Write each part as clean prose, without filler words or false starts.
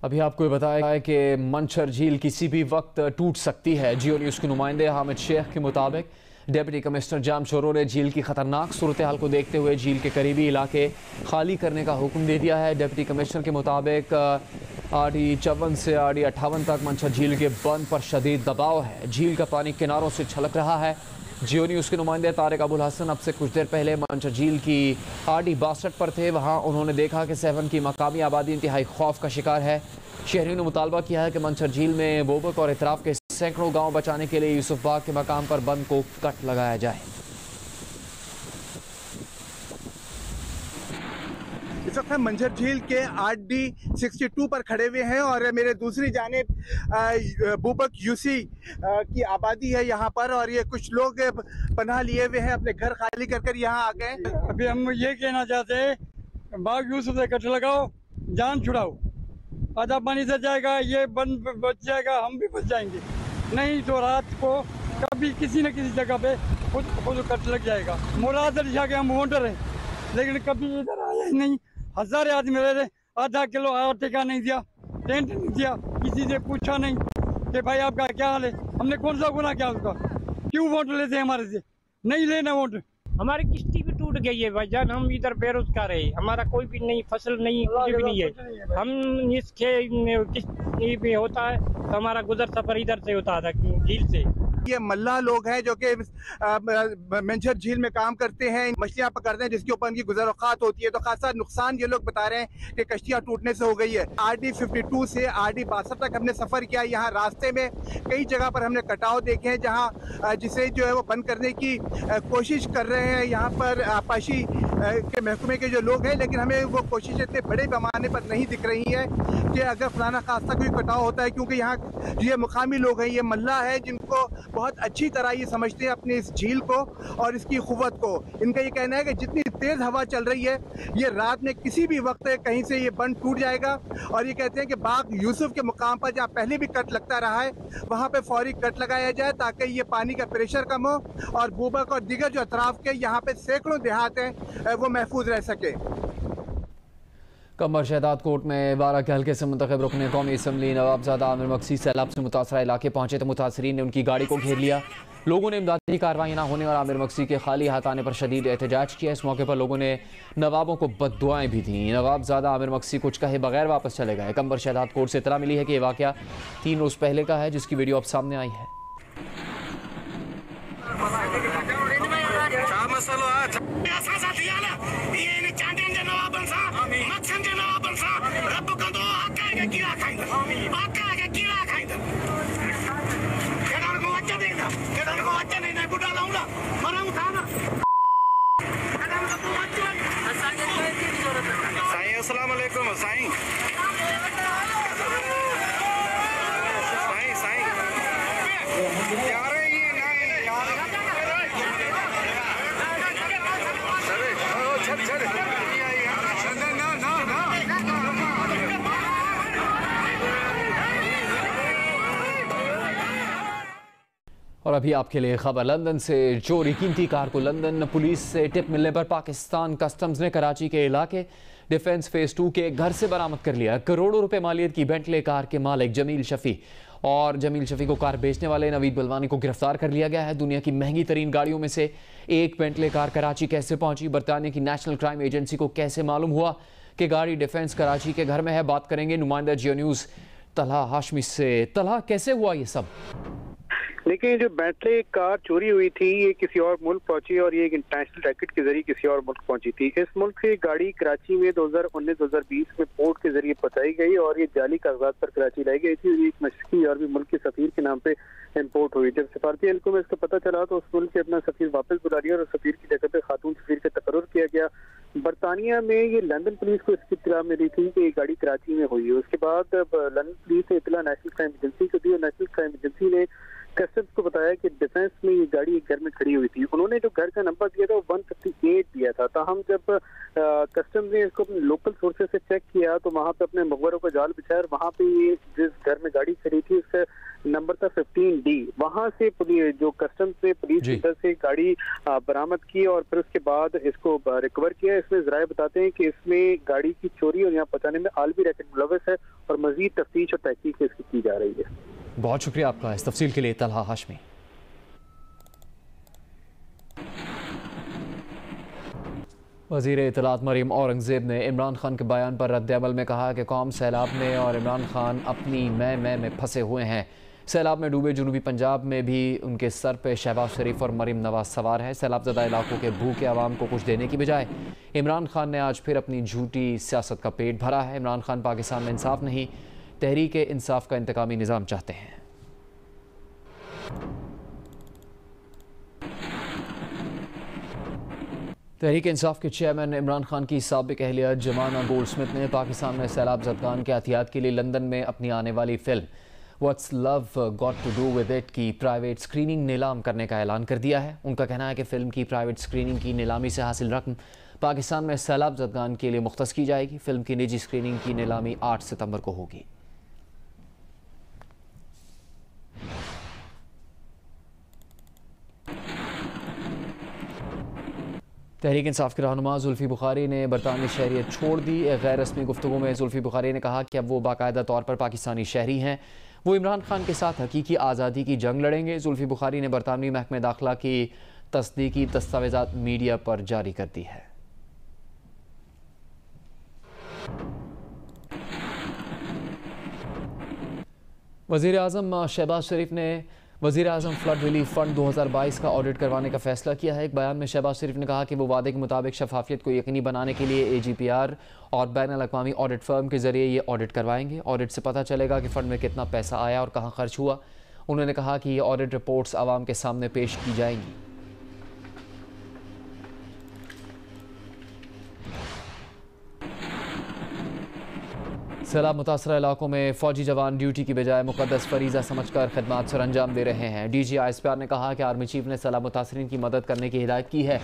अभी आपको ये बताया है कि मंछर झील किसी भी वक्त टूट सकती है। जियो न्यूज़ के नुमाइंदे हामिद शेख के मुताबिक डिप्टी कमिश्नर जाम शोरो ने झील की खतरनाक सूरत हाल को देखते हुए झील के करीबी इलाके खाली करने का हुक्म दे दिया है। डिप्टी कमिश्नर के मुताबिक RD54 से RD58 तक मंछर झील के बंद पर शदीद दबाव है। झील का पानी किनारों से छलक रहा है। जियो न्यूज़ के नुमाइंदे तारिक अबुल हसन अब से कुछ देर पहले मंछर झील की RD62 पर थे। वहां उन्होंने देखा कि 7 की मकामी आबादी इंतहाई खौफ का शिकार है। शहरियों ने मुतालबा किया है कि मंछर झील में बोबक और इतराफ के सैकड़ों गांव बचाने के लिए यूसुफ बाग के मकाम पर बंद को कट लगाया जाए। इस वक्त हम मंझर झील के RD62 पर खड़े हुए हैं और मेरे दूसरी जानिब बुबक यूसी की आबादी है यहाँ पर, और ये कुछ लोग पनाह लिए हुए हैं, अपने घर खाली कर यहाँ आ गए। अभी हम ये कहना चाहते हैं, बाग यूसुफ से कट लगाओ, जान छुड़ाओ। आधा पानी से जाएगा, ये बंद बच जाएगा, हम भी बच जाएंगे। नहीं तो रात को कभी किसी न किसी जगह पे खुद कट लग जाएगा। मुराद अली शाह के हम वोटर हैं, लेकिन कभी इधर आया ही नहीं। 1000 आदमी रह रहे, आधा किलो आटे का नहीं दिया, टेंट नहीं दिया, किसी से पूछा नहीं कि भाई आपका क्या हाल है। हमने कौन सा गुनाह किया उसका? क्यों वोट लेते हैं हमारे से? नहीं लेना वोट। हमारी किश्ती भी टूट गई है भाईजान, हम इधर बेरोजगार है, हमारा कोई भी नहीं, फसल नहीं, कुछ भी नहीं है। हम इसके किश्ती भी होता है तो हमारा गुजर सफर इधर से होता था झील से। ये मल्लाह लोग हैं जो कि मंझर झील में काम करते हैं, मछलियां पकड़ते हैं, जिसके ऊपर उनकी गुज़र-ओ-ख़ात होती है। तो खासा नुकसान ये लोग बता रहे हैं कि कश्तियां टूटने से हो गई है। RD52 से RD62 तक हमने सफ़र किया। यहाँ रास्ते में कई जगह पर हमने कटाव देखे हैं, जहाँ जिसे जो है वो बंद करने की कोशिश कर रहे हैं यहाँ पर आपाशी के महकमे के जो लोग हैं, लेकिन हमें वो कोशिश इतने बड़े पैमाने पर नहीं दिख रही है कि अगर फलाना खासा कोई कटाव होता है, क्योंकि यहाँ ये मुकामी लोग हैं, ये मल्लाह है, जिनको बहुत अच्छी तरह ये समझते हैं अपनी इस झील को और इसकी क़ुव्वत को। इनका ये कहना है कि जितनी तेज़ हवा चल रही है, ये रात में किसी भी वक्त कहीं से ये बंद टूट जाएगा। और ये कहते हैं कि बाग यूसुफ के मुकाम पर जहाँ पहले भी कट लगता रहा है, वहाँ पे फौरी कट लगाया जाए ताकि ये पानी का प्रेशर कम हो और बुबक और दीगर जो अतराफ के यहाँ पे सैकड़ों देहात हैं वो महफूज रह सके। कमर शहदाद कोर्ट में 12 के हल्के से मुंतखब रुकने कौमी असम्बली नवाबजादा आमिर मक्सी सैलाब से मुतासरा इलाके पहुंचे तो मुतासरीन ने उनकी गाड़ी को घेर लिया। लोगों ने इमदादी कार्रवाई न होने और आमिर मक्सी के खाली हाथ आने पर शदीद एहतजाज किया। इस मौके पर लोगों ने नवाबों को बद्दुआएं भी दी। नवाबजादा आमिर मक्सी कुछ कहे बगैर वापस चले गए। कमर शहदाद कोर्ट से इतला मिली है कि यह वाक़या 3 रोज़ पहले का है, जिसकी वीडियो अब सामने आई है। अस्सलाम वालेकुम साईं। और अभी आपके लिए खबर लंदन से। चोरी कीमती कार को लंदन पुलिस से टिप मिलने पर पाकिस्तान कस्टम्स ने कराची के इलाके डिफेंस फेज 2 के घर से बरामद कर लिया। करोड़ों रुपए मालियत की बेंटले कार के मालिक जमील शफी को कार बेचने वाले नवीद बलवानी को गिरफ्तार कर लिया गया है। दुनिया की महंगी तरीन गाड़ियों में से एक बेंटले कार कराची कैसे पहुंची? बरतानिया की नेशनल क्राइम एजेंसी को कैसे मालूम हुआ कि गाड़ी डिफेंस कराची के घर में है? बात करेंगे नुमाइंदा जियो न्यूज़ तलहा हाशमी से। तलहा, कैसे हुआ ये सब? देखिए, जो बेंटले कार चोरी हुई थी, ये किसी और मुल्क पहुंची और ये एक इंटरनेशनल रैकेट के जरिए किसी और मुल्क पहुंची थी। इस मुल्क से गाड़ी कराची में 2019-2020 में पोर्ट के जरिए पहुंचाई गई और ये जाली कागजात पर कराची लाई गई थी। एक मशरकी अरबी मुल्क के सफीर के नाम पे इम्पोर्ट हुई। जब सफारती हल्कों में इसका पता चला तो उस मुल्क से अपना सफीर वापस बुला लिया और सफीर की जगह पे खातून सफीर का तकर्रुर किया गया। बरतानिया में ये लंदन पुलिस को इसकी इत्तला मिली थी कि ये गाड़ी कराची में हुई है। उसके बाद लंदन पुलिस ने इत्तला नेशनल क्राइम एजेंसी को दी और नेशनल क्राइम एजेंसी ने कस्टम्स को बताया कि डिफेंस में ये गाड़ी एक घर में खड़ी हुई थी। उन्होंने जो घर का नंबर दिया था वो 158 दिया था। ताहम जब कस्टम्स ने इसको अपने लोकल सोर्सेज से चेक किया तो वहाँ पे अपने मुखबरों का जाल बिछाया और वहाँ पे ये जिस घर में गाड़ी खड़ी थी उसका नंबर था 15D। वहाँ से जो कस्टम्स ने पुलिस की तरफ से गाड़ी बरामद की और फिर उसके बाद इसको रिकवर किया। इसमें जराए बताते हैं कि इसमें गाड़ी की चोरी और यहाँ पहुँचाने में आलमी रैकेट मुलव्वस है और मजीद तफ्तीश और तहकीक इसकी की जा रही है। बहुत शुक्रिया आपका इस तफसील के लिए तलहा हाशमी। वज़ीर इत्तलात मरीम औरंगज़ेब ने इमरान खान के बयान पर रद्द-ए-अमल में कहा कि कौम सैलाब में और इमरान खान अपनी मैं में फंसे हुए हैं। सैलाब में डूबे जनूबी पंजाब में भी उनके सर पे शहबाज शरीफ और मरीम नवाज सवार है। सैलाबज़दा इलाकों के भूखे आवाम को कुछ देने की बजाय इमरान खान ने आज फिर अपनी झूठी सियासत का पेट भरा है। इमरान खान पाकिस्तान में इंसाफ नहीं, तहरीक इंसाफ का इंतकामी निज़ाम चाहते हैं। तहरीक इंसाफ के चेयरमैन इमरान खान की साबिक अहलिया जमाना गोल्डस्मिथ ने पाकिस्तान में सैलाब ज़दगान के एहतियात के लिए लंदन में अपनी आने वाली film What's Love Got to Do with It की प्राइवेट स्क्रीनिंग नीलाम करने का ऐलान कर दिया है। उनका कहना है कि फ़िल्म की प्राइवेट स्क्रीनिंग की नीलामी से हासिल रकम पाकिस्तान में सैलाब ज़दगान के लिए मुख्तस की जाएगी। फ़िल्म की निजी स्क्रीनिंग की नीलामी 8 सितंबर को होगी। तहरीक इंसाफ के रहनुमा जुल्फी बुखारी ने बरतानवी शहरियत छोड़ दी। एक गैर रस्मी गुफ्तगू में जुल्फी बुखारी ने कहा कि अब वो बाकायदा तौर पर पाकिस्तानी शहरी हैं। वो इमरान खान के साथ हकीकी आज़ादी की जंग लड़ेंगे। जुल्फी बुखारी ने बरतानवी महकमे दाखिला की तस्दीकी दस्तावेज़ात मीडिया पर जारी कर दी है। वज़ीर आज़म शहबाज शरीफ ने वज़ीर आज़म फ्लड रिलीफ फ़ंड 2022 का ऑडिट करवाने का फैसला किया है। एक बयान में शहबाज शरीफ ने कहा कि वो वादे के मुताबिक शफाफियत को यकीनी बनाने के लिए AGPR और बैनुल-अक़वामी ऑडिट फर्म के ज़रिए ये ऑडिट करवाएंगे। ऑडिट से पता चलेगा कि फ़ंड में कितना पैसा आया और कहाँ खर्च हुआ। उन्होंने कहा कि ये ऑडिट रिपोर्ट्स आवाम के सामने पेश की जाएंगी। सैलाब मुतासरा इलाकों में फ़ौजी जवान ड्यूटी की बजाय मुक़द्दस फरीज़ा समझकर खिदमात सर अंजाम दे रहे हैं। DG ISPR ने कहा कि आर्मी चीफ ने सैलाब मुतासरीन की मदद करने की हिदायत की है।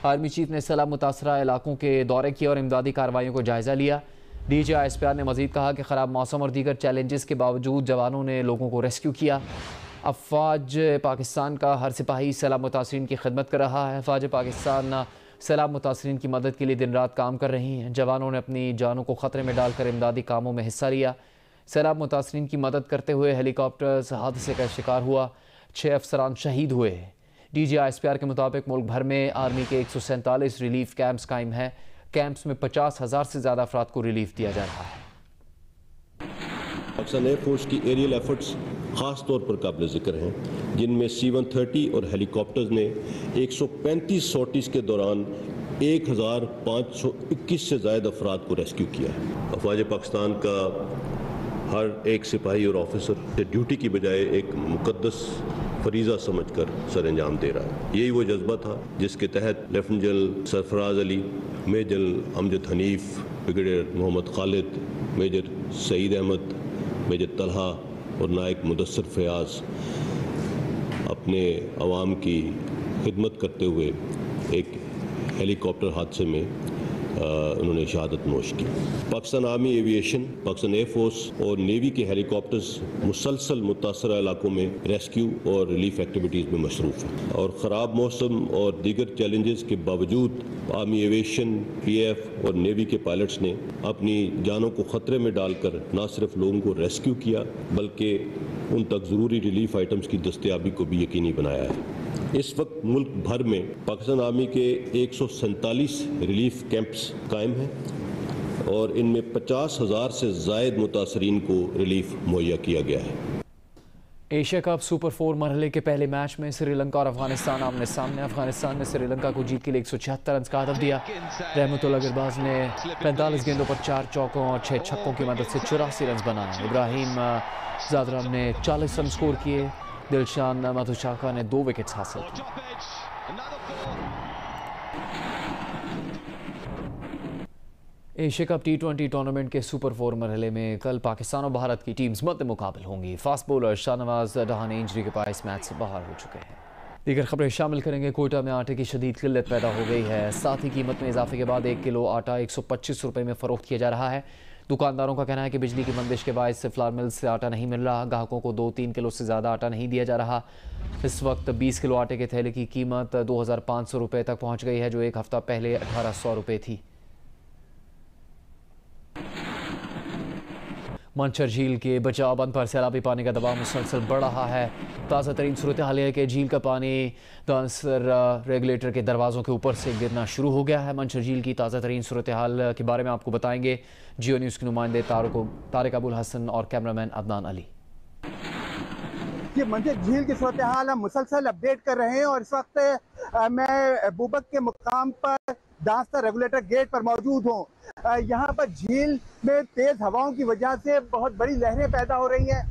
आर्मी चीफ ने सैलाब मुतासरा इलाकों के दौरे किए और इमदादी कार्रवाइयों को जायज़ा लिया। DG ISPR ने मज़ीद कहा कि ख़राब मौसम और दीगर चैलेंजेस के बावजूद जवानों ने लोगों को रेस्क्यू किया। अफ़वाज पाकिस्तान का हर सिपाही सैलाब मुतासरीन की खिदमत कर रहा है। अफ़वाज पाकिस्तान सैलाब मुतासरीन की मदद के लिए दिन रात काम कर रही हैं। जवानों ने अपनी जानों को ख़तरे में डालकर इमदादी कामों में हिस्सा लिया। सैलाब मुतासरीन की मदद करते हुए हेलीकॉप्टर्स हादसे का शिकार हुआ। 6 अफसरान शहीद हुए। DG ISPR के मुताबिक मुल्क भर में आर्मी के 147 रिलीफ कैंप्स कायम हैं। कैंप्स में 50,000 से ज़्यादा अफराद को रिलीफ दिया जा रहा है। पाकिस्तान एयरफोर्स की एरियल एफर्ट्स ख़ास तौर पर काबिल ज़िक्र हैं, जिनमें C-130 और हेलीकॉप्टर्स ने 135 सॉर्टीज़ के दौरान 1521 से ज़ायद अफराद को रेस्क्यू किया है। अफ़वाज पाकिस्तान का हर एक सिपाही और ऑफिसर ड्यूटी की बजाय एक मुक़द्दस फरीज़ा समझकर सर अंजाम दे रहा है। यही वो जज्बा था जिसके तहत lieutenant general Sarfaraz Ali, major general Amjad Hanif, brigadier Mohammad Khalid, major Saeed Ahmed, major Talha और नायक मुदस्सर फयाज अपने अवाम की खिदमत करते हुए एक हेलीकॉप्टर हादसे में उन्होंने शहादत नोश की। Pakistan army aviation, Pakistan air force और नेवी के हेलीकॉप्टर्स मुसलसल मुतासरा इलाकों में रेस्क्यू और रिलीफ एक्टिविटीज़ में मसरूफ़ हैं और ख़राब मौसम और दीगर चैलेंजेस के बावजूद आर्मी एविएशन, PF और नेवी के पायलट्स ने अपनी जानों को ख़तरे में डालकर न सिर्फ लोगों को रेस्क्यू किया बल्कि उन तक ज़रूरी रिलीफ आइटम्स की दस्तयाबी को भी यकीनी बनाया है। इस वक्त मुल्क भर में पाकिस्तान आर्मी के 147 रिलीफ कैंप्स कायम हैं और इनमें 50,000 से ज़ायद मुतासरीन को रिलीफ मुहैया किया गया है। एशिया कप सुपर 4 मरहले के पहले मैच में श्रीलंका और अफगानिस्तान आमने सामने। अफगानिस्तान ने श्रीलंका को जीत के लिए 176 रन का हदफ दिया। रहमतुल्लाह गिरबाज ने 45 गेंदों पर 4 चौकों और 6 छक्कों की मदद से 84 रन बनाए। इब्राहिम ज़ादरान ने 40 रन स्कोर किए। दिलशान मधुशाका ने 2 विकेट्स हासिल की। एशिया कप T20 टूर्नामेंट के सुपर 4 मरहले में कल पाकिस्तान और भारत की टीम्स मद्दे मुकाबल होंगी। फास्ट बॉलर शाहनवाज डहानी इंजरी के बायस मैच से बाहर हो चुके हैं। दीगर खबरें शामिल करेंगे। कोयटा में आटे की शदीद किल्लत पैदा हो गई है। साथ ही कीमत में इजाफे के बाद 1 किलो आटा 125 रुपये में फ़रोख्त किया जा रहा है। दुकानदारों का कहना है कि बिजली की बंदिश के बायस से फ्लावर मिल से आटा नहीं मिल रहा। ग्राहकों को 2-3 किलो से ज़्यादा आटा नहीं दिया जा रहा। इस वक्त 20 किलो आटे के थैले की कीमत 2500 रुपये तक पहुँच गई है, जो एक हफ्ता पहले 1800 रुपये थी। मंचर झील के बचाव बंद पर सैलाबी पानी का दबाव मुसलसल बढ़ रहा है। ताज़ा तरीन सूरत हाल है कि झील का पानी दांसर रेगुलेटर के दरवाज़ों के ऊपर से गिरना शुरू हो गया है। मंचर झील की ताज़ा तरीन सूरत हाल के बारे में आपको बताएंगे जियो न्यूज़ के नुमाइंदे तारिक अबुल हसन और कैमरामैन अदनान अली। ये मंचर झील की सूरत हाल हम मुसलसल अपडेट कर रहे हैं और इस वक्त मैं बूबक के मुकाम पर दांसर रेगुलेटर गेट पर मौजूद हूँ। यहाँ पर झील में तेज हवाओं की वजह से बहुत बड़ी लहरें पैदा हो रही हैं।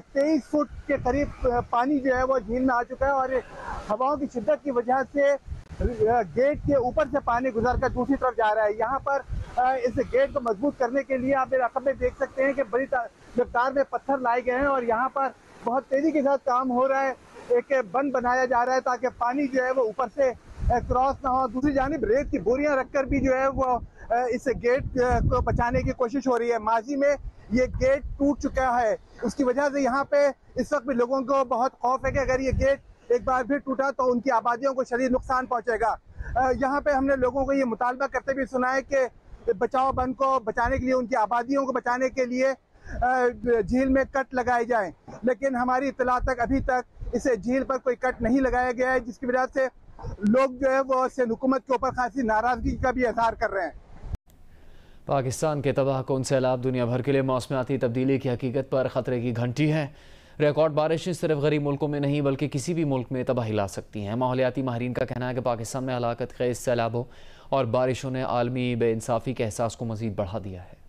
23 फुट के करीब पानी जो है वो झील में आ चुका है और हवाओं की शिद्दत की वजह से गेट के ऊपर से पानी गुजर कर दूसरी तरफ जा रहा है। यहाँ पर इस गेट को मजबूत करने के लिए आप मेरे रकम में देख सकते हैं कि बड़ी मिक़दार में पत्थर लाए गए हैं और यहाँ पर बहुत तेजी के साथ काम हो रहा है। एक बंद बनाया जा रहा है ताकि पानी जो है वो ऊपर से क्रॉस ना हो। दूसरी जानिब रेत की बोरियां रखकर भी जो है वो इस गेट को बचाने की कोशिश हो रही है। माजी में ये गेट टूट चुका है, उसकी वजह से यहाँ पे इस वक्त भी लोगों को बहुत खौफ है कि अगर ये गेट एक बार फिर टूटा तो उनकी आबादियों को शदीद नुकसान पहुँचेगा। यहाँ पे हमने लोगों को ये मुतालबा करते भी सुना है कि बचाव बंद को बचाने के लिए, उनकी आबादियों को बचाने के लिए झील में कट लगाए जाएं, लेकिन हमारी इत्तला तक अभी तक इस झील पर कोई कट नहीं लगाया गया है, जिसकी वजह से लोग जो है वो सिंध हुकूमत के ऊपर खासी नाराजगी का भी इजहार कर रहे हैं। पाकिस्तान के तबाहकुन सैलाब दुनिया भर के लिए मौसमियाती तब्दीली की हकीकत पर ख़तरे की घंटी है। रिकॉर्ड बारिशें सिर्फ गरीब मुल्कों में नहीं बल्कि किसी भी मुल्क में तबाही ला सकती हैं। माहौलियाती माहिरीन का कहना है कि पाकिस्तान में हलाकत खेज़ सैलाबों और बारिशों ने आलमी बेइंसाफ़ी के एहसास को मज़ीद बढ़ा दिया है।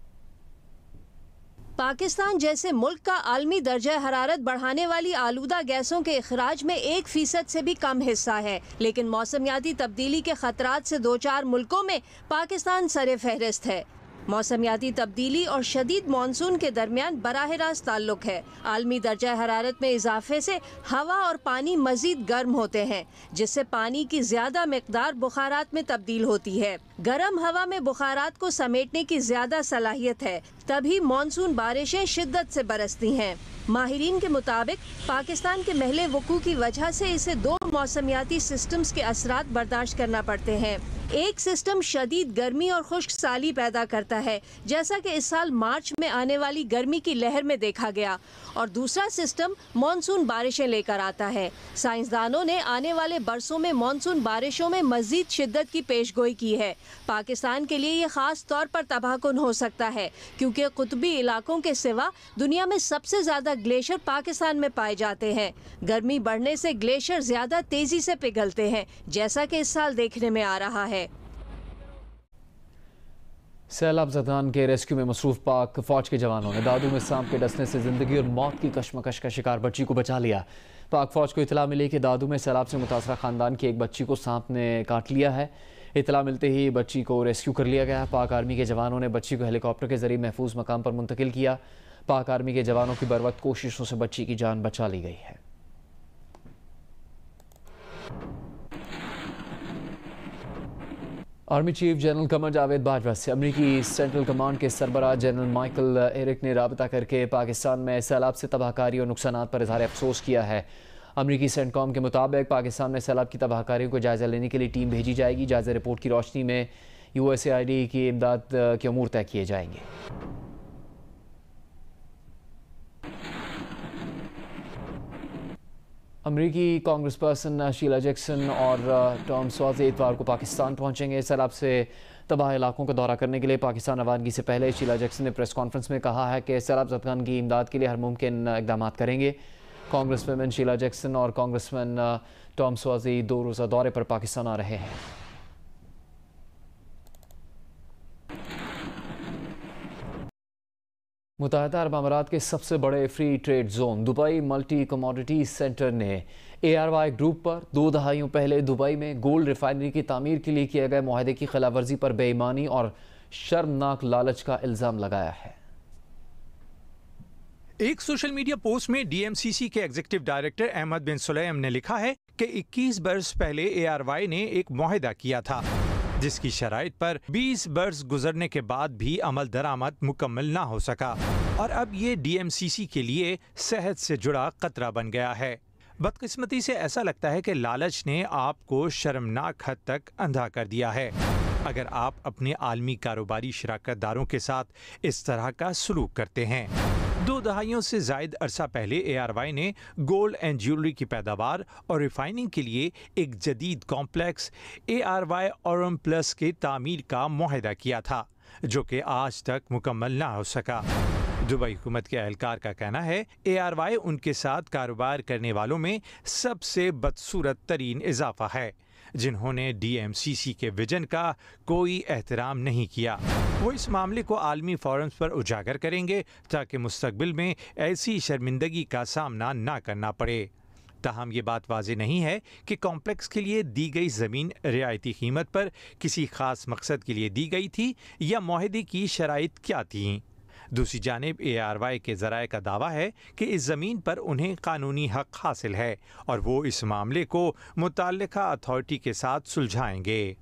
पाकिस्तान जैसे मुल्क का आलमी दर्जा हरारत बढ़ाने वाली आलूदा गैसों के अखराज में 1% से भी कम हिस्सा है, लेकिन मौसमियाती तब्दीली के खतरात से 2-4 मुल्कों में पाकिस्तान सरे फहरिस्त है। मौसमियाती तब्दीली और शदीद मानसून के दरमियान बराह रास्त ताल्लुक है। आलमी दर्जा हरारत में इजाफे से हवा और पानी मजीद गर्म होते हैं, जिससे पानी की ज्यादा मिकदार बुखारात में तब्दील होती है। गर्म हवा में बुखारात को समेटने की ज्यादा सलाहियत है, तभी मानसून बारिशें शिद्दत से बरसती हैं। माहिरीन के मुताबिक पाकिस्तान के महले वकू की वजह से इसे 2 मौसमियाती सिस्टम्स के असरात बर्दाश्त करना पड़ते हैं। एक सिस्टम शदीद गर्मी और खुश्क साली पैदा करता है, जैसा कि इस साल मार्च में आने वाली गर्मी की लहर में देखा गया, और दूसरा सिस्टम मानसून बारिशें लेकर आता है। साइंसदानों ने आने वाले बरसों में मानसून बारिशों में मजीद शिद्दत की पेशगोई की है। पाकिस्तान के लिए ये खास तौर पर तबाहकुन हो सकता है, क्योंकि कुतबी इलाकों के सिवा दुनिया में सबसे ज्यादा ग्लेशियर पाकिस्तान में पाए जाते हैं। गर्मी बढ़ने से ग्लेशियर ज्यादा तेजी से पिघलते हैं, जैसा कि इस साल देखने में आ रहा है। सैलाब ज़दान के रेस्क्यू में मसरूफ पाक फौज के जवानों ने दादू में सांप के डसने से जिंदगी और मौत की कशमकश का शिकार बच्ची को बचा लिया। पाक फौज को इतला मिली कि दादू में सैलाब से मुतासरा खानदान की एक बच्ची को सांप ने काट लिया है। इतला मिलते ही बच्ची को रेस्क्यू कर लिया गया। पाक आर्मी के जवानों ने बच्ची को हेलीकॉप्टर के जरिए महफूज मकाम पर मुंतकिल किया। पाक आर्मी के जवानों की बरवक्त कोशिशों से बच्ची की जान बचा ली गई है। Army chief general Qamar Javed Bajwa से अमरीकी सेंट्रल कमांड के सरबराह जनरल माइकल एरिक ने राबता करके पाकिस्तान में सैलाब से तबाहकारी और नुकसानात पर इजहार अफसोस किया है। अमरीकी सेंटकॉम के मुताबिक पाकिस्तान में सैलाब की तबाहकारियों को जायजा लेने के लिए टीम भेजी जाएगी। जायजा रिपोर्ट की रोशनी में USAID की इमदाद के अमूर तय किए जाएंगे। अमरीकी कांग्रेस पर्सन शीला जैक्सन और टॉम स्वाज इतवार को पाकिस्तान पहुंचेंगे। सैलाब से तबाह इलाकों का दौरा करने के लिए पाकिस्तान रवानगी से पहले शीला जैक्सन ने प्रेस कॉन्फ्रेंस में कहा है कि सैलाब ज़दगान की इमदाद के लिए हर मुमकिन इकदाम करेंगे। कांग्रेस वुमेन शीला जैक्सन और कांग्रेसमैन टॉम स्वाजी 2 रोज़ा दौरे पर पाकिस्तान आ रहे हैं। मुत्तहिदा अरब अमारात के सबसे बड़े free trade zone Dubai multi commodity centre ने ARY ग्रुप पर 2 दहाइयों पहले दुबई में गोल्ड रिफाइनरी की तामीर के लिए किए गए मुआहदे की खिलाफवर्जी पर बेईमानी और शर्मनाक लालच का इल्जाम लगाया है। एक सोशल मीडिया पोस्ट में डीएमसीसी के एग्जीक्यूटिव डायरेक्टर अहमद बिन सुलैम ने लिखा है कि 21 बरस पहले ARY ने एक मुआहदा किया था जिसकी शराइत पर 20 बरस गुजरने के बाद भी अमल दरामद मुकम्मल ना हो सका और अब ये डीएमसीसी के लिए सेहत से जुड़ा खतरा बन गया है। बदकिस्मती से ऐसा लगता है कि लालच ने आपको शर्मनाक हद तक अंधा कर दिया है अगर आप अपने आलमी कारोबारी शराकतदारों के साथ इस तरह का सलूक करते हैं। 2 दहाइयों से जायद अरसा पहले ARY ने गोल्ड एंड ज्वेलरी की पैदावार और रिफाइनिंग के लिए एक जदीद कॉम्प्लेक्स ARY ऑरम प्लस के तामीर का मुआहदा किया था जो कि आज तक मुकम्मल ना हो सका। दुबई हुकूमत के एहलकार का कहना है ARY उनके साथ कारोबार करने वालों में सबसे बदसूरत तरीन इजाफा है जिन्होंने डीएमसीसी के विजन का कोई एहतराम नहीं किया। वो इस मामले को आलमी फोरम्स पर उजागर करेंगे ताकि मुस्तकबिल में ऐसी शर्मिंदगी का सामना ना करना पड़े। ताहम ये बात वाज़ेह नहीं है कि कॉम्प्लेक्स के लिए दी गई ज़मीन रियायती कीमत पर किसी ख़ास मकसद के लिए दी गई थी या मुआहदे की शराइत क्या थीं। दूसरी जानिब ARY के ज़राए का दावा है कि इस ज़मीन पर उन्हें कानूनी हक़ हासिल है और वो इस मामले को मुतल्लिका अथॉरिटी के साथ सुलझाएंगे।